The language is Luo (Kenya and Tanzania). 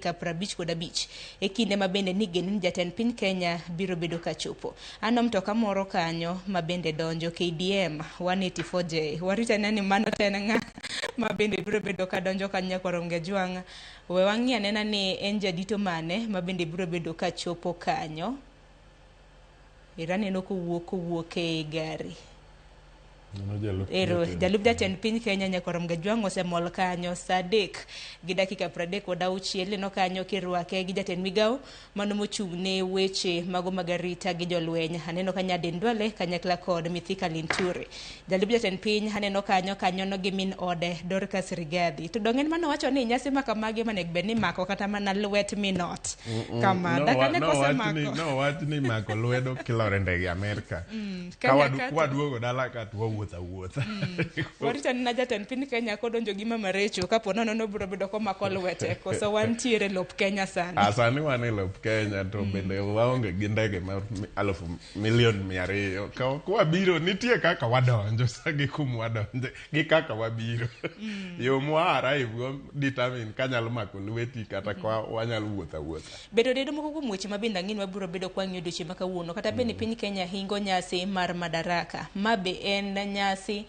Prabich kod abich e kinde ma bende ni geno ni jatend piny Kenya biro bedo ka chopo. Ano mtoka moro kanyo ma bende donjo KDM 184J. Warita nani mano tena nga ma bende biro bedo ka donjo kanya Koronge Jwang'. We wang'i anena ni en jadito mane ma bende biro bedo ka chopo kanyo. Iraneno kowuok e gari. Jalup jatend piny Kenya Koronge Jwang' osemol kanyo saa 3:36 no kanyo kirwake gi jatend migao mano mochung' ne weche mago mag arita gi jolweny. Aneno kanya Dendwale kanyakla kod Mithika Linturi. Jalup jatend piny aneno kanyo no gi min ode Dorcas Rigathi. To dongen mano wacho ni nyasi makamagi manego bed ni mako kata mana lwet minot kama no wach ni mako lwedo kilore ndege Amerika kawaduogo dala ka wuotha. Warita ni jatend piny Kenya kodonjo gi mama Recho kapo nono biro bedo komako lwete koso wantiere lop Kenya sana. Asani wan e lop Kenya to bende waonge gi ndege ma 1,200,000. Kwa biro nitie kaka wadonjo sagi kum wadonjo gi kaka wabiro. Yo mwara iwo determine kanyalo mako lweti kata kwa wanyalo wuotha. Bedo dedo moko kuom weche mabende ang'in wabiro bedo kwang'yo odiochieng' ma kawuono kata bende piny Kenya hingo nyasi mar Madaraka. Ma be en nyasi